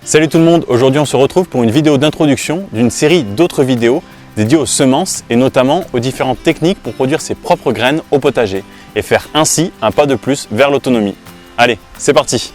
Salut tout le monde, aujourd'hui on se retrouve pour une vidéo d'introduction d'une série d'autres vidéos dédiées aux semences et notamment aux différentes techniques pour produire ses propres graines au potager et faire ainsi un pas de plus vers l'autonomie. Allez, c'est parti!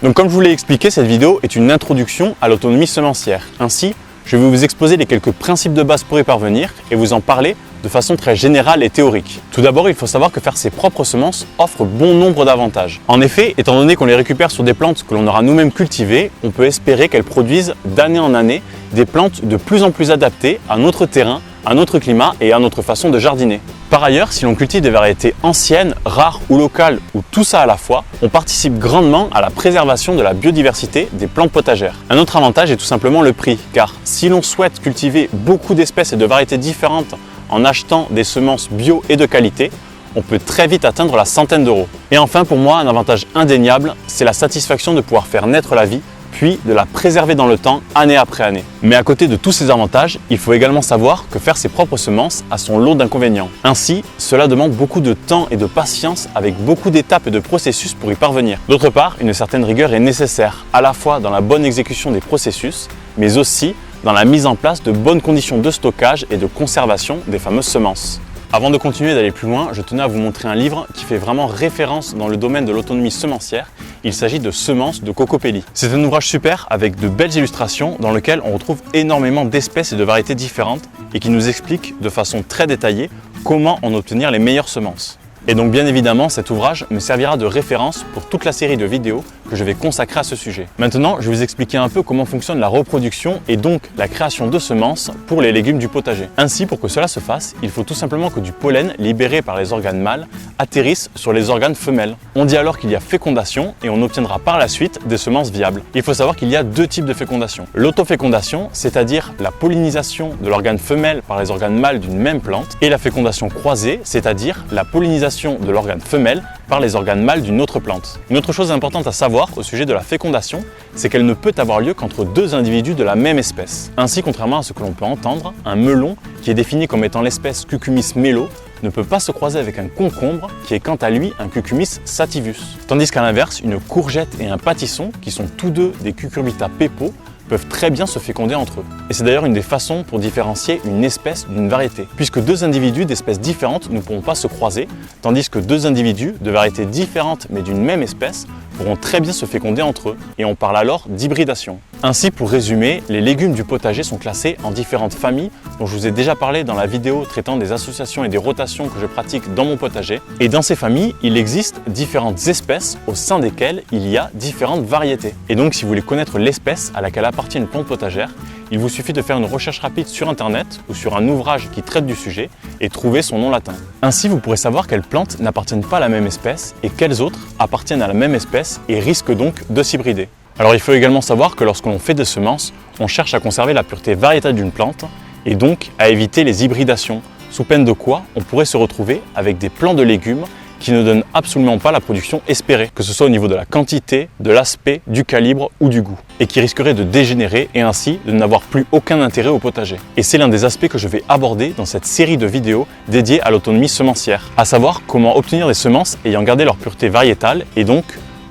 Donc comme je vous l'ai expliqué, cette vidéo est une introduction à l'autonomie semencière. Ainsi, je vais vous exposer les quelques principes de base pour y parvenir et vous en parler de façon très générale et théorique. Tout d'abord, il faut savoir que faire ses propres semences offre bon nombre d'avantages. En effet, étant donné qu'on les récupère sur des plantes que l'on aura nous-mêmes cultivées, on peut espérer qu'elles produisent d'année en année des plantes de plus en plus adaptées à notre terrain, à notre climat et à notre façon de jardiner. Par ailleurs, si l'on cultive des variétés anciennes, rares ou locales, ou tout ça à la fois, on participe grandement à la préservation de la biodiversité des plantes potagères. Un autre avantage est tout simplement le prix, car si l'on souhaite cultiver beaucoup d'espèces et de variétés différentes en achetant des semences bio et de qualité, on peut très vite atteindre la centaine d'euros. Et enfin, pour moi, un avantage indéniable, c'est la satisfaction de pouvoir faire naître la vie, puis de la préserver dans le temps, année après année. Mais à côté de tous ces avantages, il faut également savoir que faire ses propres semences a son lot d'inconvénients. Ainsi, cela demande beaucoup de temps et de patience avec beaucoup d'étapes et de processus pour y parvenir. D'autre part, une certaine rigueur est nécessaire, à la fois dans la bonne exécution des processus, mais aussi dans la mise en place de bonnes conditions de stockage et de conservation des fameuses semences. Avant de continuer d'aller plus loin, je tenais à vous montrer un livre qui fait vraiment référence dans le domaine de l'autonomie semencière. Il s'agit de Semences de Cocopelli. C'est un ouvrage super avec de belles illustrations dans lequel on retrouve énormément d'espèces et de variétés différentes et qui nous explique de façon très détaillée comment en obtenir les meilleures semences. Et donc bien évidemment, cet ouvrage me servira de référence pour toute la série de vidéos que je vais consacrer à ce sujet. Maintenant, je vais vous expliquer un peu comment fonctionne la reproduction et donc la création de semences pour les légumes du potager. Ainsi, pour que cela se fasse, il faut tout simplement que du pollen libéré par les organes mâles atterrisse sur les organes femelles. On dit alors qu'il y a fécondation et on obtiendra par la suite des semences viables. Il faut savoir qu'il y a deux types de fécondation. L'autofécondation, c'est-à-dire la pollinisation de l'organe femelle par les organes mâles d'une même plante, et la fécondation croisée, c'est-à-dire la pollinisation de l'organe femelle par les organes mâles d'une autre plante. Une autre chose importante à savoir au sujet de la fécondation, c'est qu'elle ne peut avoir lieu qu'entre deux individus de la même espèce. Ainsi, contrairement à ce que l'on peut entendre, un melon, qui est défini comme étant l'espèce Cucumis melo, ne peut pas se croiser avec un concombre, qui est quant à lui un Cucumis sativus. Tandis qu'à l'inverse, une courgette et un pâtisson, qui sont tous deux des Cucurbita pepo, peuvent très bien se féconder entre eux. Et c'est d'ailleurs une des façons pour différencier une espèce d'une variété, puisque deux individus d'espèces différentes ne pourront pas se croiser, tandis que deux individus de variétés différentes mais d'une même espèce pourront très bien se féconder entre eux, et on parle alors d'hybridation. Ainsi, pour résumer, les légumes du potager sont classés en différentes familles dont je vous ai déjà parlé dans la vidéo traitant des associations et des rotations que je pratique dans mon potager. Et dans ces familles, il existe différentes espèces au sein desquelles il y a différentes variétés. Et donc, si vous voulez connaître l'espèce à laquelle appartient une plante potagère, il vous suffit de faire une recherche rapide sur internet ou sur un ouvrage qui traite du sujet et trouver son nom latin. Ainsi, vous pourrez savoir quelles plantes n'appartiennent pas à la même espèce et quelles autres appartiennent à la même espèce et risquent donc de s'hybrider. Alors il faut également savoir que lorsque l'on fait des semences, on cherche à conserver la pureté variétale d'une plante et donc à éviter les hybridations, sous peine de quoi on pourrait se retrouver avec des plants de légumes qui ne donnent absolument pas la production espérée, que ce soit au niveau de la quantité, de l'aspect, du calibre ou du goût, et qui risqueraient de dégénérer et ainsi de n'avoir plus aucun intérêt au potager. Et c'est l'un des aspects que je vais aborder dans cette série de vidéos dédiées à l'autonomie semencière, à savoir comment obtenir des semences ayant gardé leur pureté variétale et donc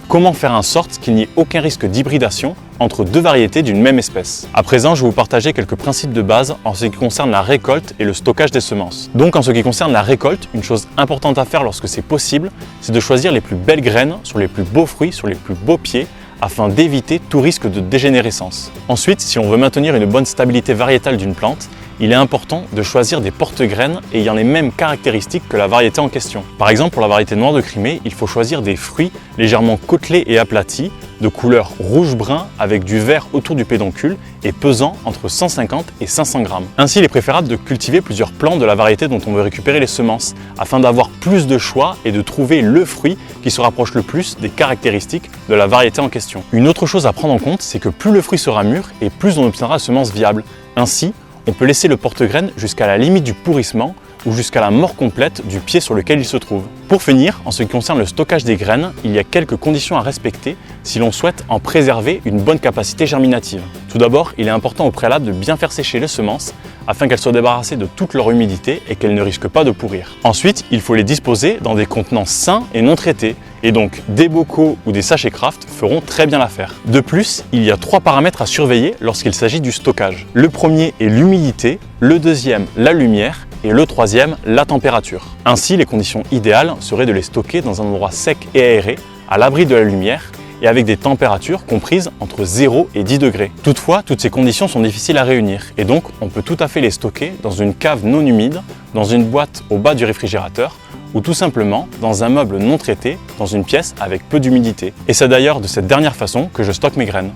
comment faire en sorte qu'il n'y ait aucun risque d'hybridation entre deux variétés d'une même espèce. À présent, je vais vous partager quelques principes de base en ce qui concerne la récolte et le stockage des semences. Donc en ce qui concerne la récolte, une chose importante à faire lorsque c'est possible, c'est de choisir les plus belles graines sur les plus beaux fruits, sur les plus beaux pieds, afin d'éviter tout risque de dégénérescence. Ensuite, si on veut maintenir une bonne stabilité variétale d'une plante, il est important de choisir des porte-graines ayant les mêmes caractéristiques que la variété en question. Par exemple, pour la variété noire de Crimée, il faut choisir des fruits légèrement côtelés et aplatis, de couleur rouge-brun avec du vert autour du pédoncule et pesant entre 150 et 500 grammes. Ainsi, il est préférable de cultiver plusieurs plants de la variété dont on veut récupérer les semences, afin d'avoir plus de choix et de trouver le fruit qui se rapproche le plus des caractéristiques de la variété en question. Une autre chose à prendre en compte, c'est que plus le fruit sera mûr et plus on obtiendra de semences viables. Ainsi, on peut laisser le porte-graines jusqu'à la limite du pourrissement ou jusqu'à la mort complète du pied sur lequel il se trouve. Pour finir, en ce qui concerne le stockage des graines, il y a quelques conditions à respecter si l'on souhaite en préserver une bonne capacité germinative. Tout d'abord, il est important au préalable de bien faire sécher les semences afin qu'elles soient débarrassées de toute leur humidité et qu'elles ne risquent pas de pourrir. Ensuite, il faut les disposer dans des contenants sains et non traités, et donc des bocaux ou des sachets Kraft feront très bien l'affaire. De plus, il y a 3 paramètres à surveiller lorsqu'il s'agit du stockage. Le premier est l'humidité, le deuxième la lumière et le troisième la température. Ainsi, les conditions idéales seraient de les stocker dans un endroit sec et aéré, à l'abri de la lumière et avec des températures comprises entre 0 et 10 degrés. Toutefois, toutes ces conditions sont difficiles à réunir et donc on peut tout à fait les stocker dans une cave non humide, dans une boîte au bas du réfrigérateur ou tout simplement dans un meuble non traité, dans une pièce avec peu d'humidité. Et c'est d'ailleurs de cette dernière façon que je stocke mes graines.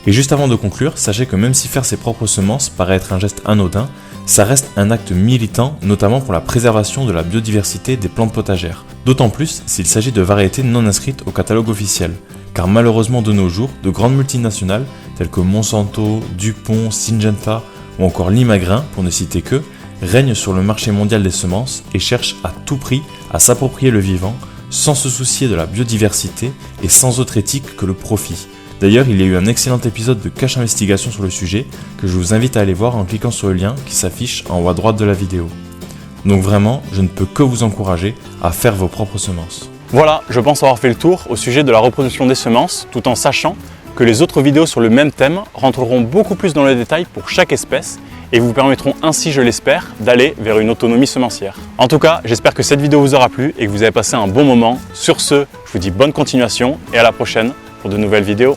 Et juste avant de conclure, sachez que même si faire ses propres semences paraît être un geste anodin, ça reste un acte militant, notamment pour la préservation de la biodiversité des plantes potagères. D'autant plus s'il s'agit de variétés non inscrites au catalogue officiel, car malheureusement de nos jours, de grandes multinationales telles que Monsanto, DuPont, Syngenta ou encore Limagrain, pour ne citer que, règnent sur le marché mondial des semences et cherchent à tout prix à s'approprier le vivant, sans se soucier de la biodiversité et sans autre éthique que le profit. D'ailleurs, il y a eu un excellent épisode de Cache Investigation sur le sujet que je vous invite à aller voir en cliquant sur le lien qui s'affiche en haut à droite de la vidéo. Donc vraiment, je ne peux que vous encourager à faire vos propres semences. Voilà, je pense avoir fait le tour au sujet de la reproduction des semences, tout en sachant que les autres vidéos sur le même thème rentreront beaucoup plus dans le détail pour chaque espèce et vous permettront ainsi, je l'espère, d'aller vers une autonomie semencière. En tout cas, j'espère que cette vidéo vous aura plu et que vous avez passé un bon moment. Sur ce, je vous dis bonne continuation et à la prochaine pour de nouvelles vidéos.